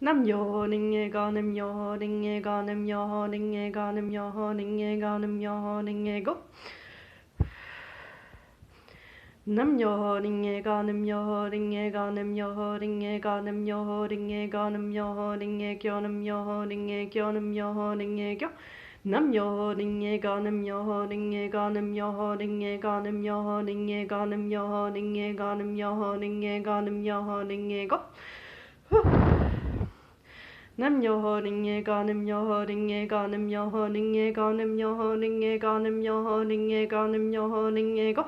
Nam-myoho Renge-kyo, Nam-myoho Renge-kyo, Nam-myoho Renge-kyo, Nam-myoho Renge-kyo, Nam-myoho Renge-kyo. Nam-myoho Renge-kyo, Nam-myoho Renge-kyo, Nam-myoho Renge-kyo, Nam-myoho Renge-kyo, Nam-myoho Renge-kyo, Nam-myoho Renge-kyo, Nam-myoho Renge-kyo. Nam-myoho Renge-kyo, Nam-myoho Renge-kyo, Nam-myoho Renge-kyo, Nam-myoho Renge-kyo, Nam-myoho Renge-kyo, Nam-myoho Renge-kyo, Nam-myoho Renge-kyo. Nam-myoho Renge-kyo, Nam-myoho Renge-kyo, Nam-myoho Renge-kyo, Nam-myoho Renge-kyo, Nam-myoho Renge-kyo, Nam-myoho Renge-kyo.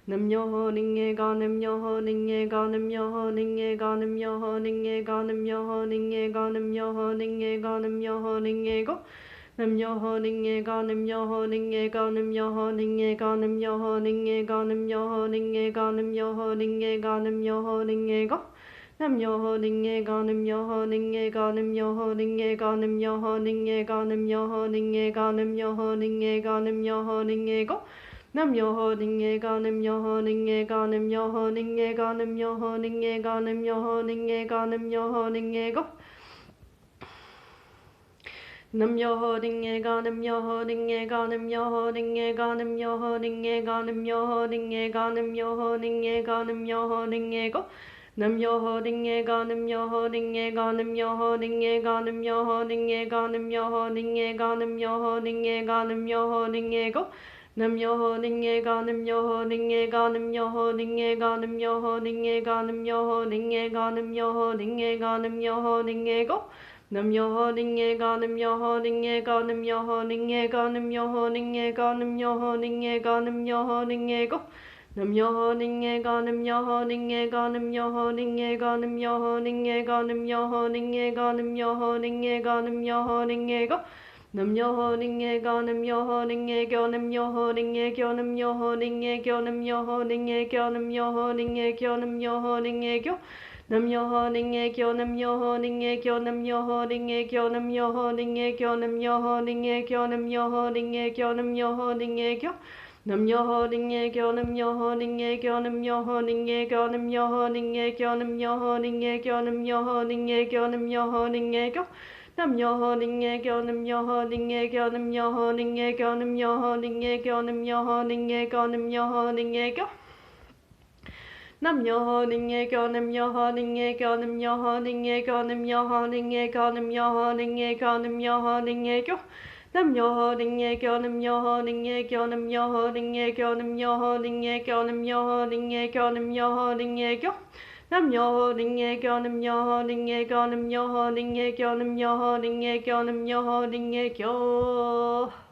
Nam-myoho Renge-kyo, Nam-myoho Renge-kyo, Nam-myoho Renge-kyo, Nam-myoho Renge-kyo, Nam-myoho Renge-kyo, Nam-myoho Renge-kyo, Nam-myoho Renge-kyo. Nam-myoho Renge-kyo, Nam-myoho Renge-kyo, Nam-myoho Renge-kyo, Nam-myoho Renge-kyo, Nam-myoho Renge-kyo, Nam-myoho Renge-kyo, Nam-myoho Renge-kyo. Nam-myoho Renge-kyo, Nam-myoho Renge-kyo, Nam-myoho Renge-kyo, Nam-myoho Renge-kyo, Nam-myoho Renge-kyo, Nam-myoho Renge-kyo, Nam-myoho Renge-kyo. Nam-myoho Renge-kyo, Nam-myoho Renge-kyo, Nam-myoho Renge-kyo, Nam-myoho Renge-kyo, Nam-myoho Renge-kyo, Nam-myoho Renge-kyo. Nam-myoho Renge-kyo, Nam-myoho Renge-kyo, Nam-myoho Renge-kyo, Nam-myoho Renge-kyo, Nam-myoho Renge-kyo, Nam-myoho Renge-kyo, Nam-myoho Renge-kyo. Nam-myoho Renge-kyo, Nam-myoho Renge-kyo, Nam-myoho Renge-kyo, Nam-myoho Renge-kyo, Nam-myoho Renge-kyo, Nam-myoho Renge-kyo, Nam-myoho Renge-kyo. Nam-myoho Renge-kyo, Nam-myoho Renge-kyo, Nam-myoho Renge-kyo, Nam-myoho Renge-kyo, Nam-myoho Renge-kyo, Nam-myoho Renge-kyo, Nam-myoho Renge-kyo. Nam-myoho Renge-kyo, Nam-myoho Renge-kyo, Nam-myoho Renge-kyo, Nam-myoho Renge-kyo, Nam-myoho Renge-kyo, Nam-myoho Renge-kyo. Nam-myoho Renge-kyo, Nam-myoho Renge-kyo, Nam-myoho Renge-kyo, Nam-myoho Renge-kyo, Nam-myoho Renge-kyo, Nam-myoho Renge-kyo, Nam-myoho Renge-kyo. Nam-myoho Renge-kyo, Nam-myoho Renge-kyo, Nam-myoho Renge-kyo, Nam-myoho Renge-kyo, Nam-myoho Renge-kyo, Nam-myoho Renge-kyo, Nam-myoho Renge-kyo. Nam-myoho Renge-kyo, Nam-myoho Renge-kyo, Nam-myoho Renge-kyo, Nam-myoho Renge-kyo, Nam-myoho Renge-kyo, Nam-myoho Renge-kyo, Nam-myoho Renge-kyo. Nam-myoho Renge-kyo, Nam-myoho Renge-kyo, Nam-myoho Renge-kyo, Nam-myoho Renge-kyo, Nam-myoho Renge-kyo, Nam-myoho Renge-kyo, Nam-myoho Renge-kyo. Nam-myoho Renge-kyo, Nam-myoho Renge-kyo, Nam-myoho Renge-kyo, Nam-myoho Renge-kyo, Nam-myoho Renge-kyo, Nam-myoho Renge-kyo. Nam-myoho Renge-kyo, Nam-myoho Renge-kyo, Nam-myoho Renge-kyo, Nam-myoho Renge-kyo, Nam-myoho Renge-kyo, Nam-myoho Renge-kyo. Nam-myoho Renge-kyo, Nam-myoho Renge-kyo, Nam-myoho Renge-kyo, Nam-myoho Renge-kyo, Nam-myoho Renge-kyo, Nam-myoho Renge-kyo. Nam-myoho Renge-kyo, Nam-myoho Renge-kyo, Nam-myoho Renge-kyo, Nam-myoho Renge-kyo, Nam-myoho Renge-kyo.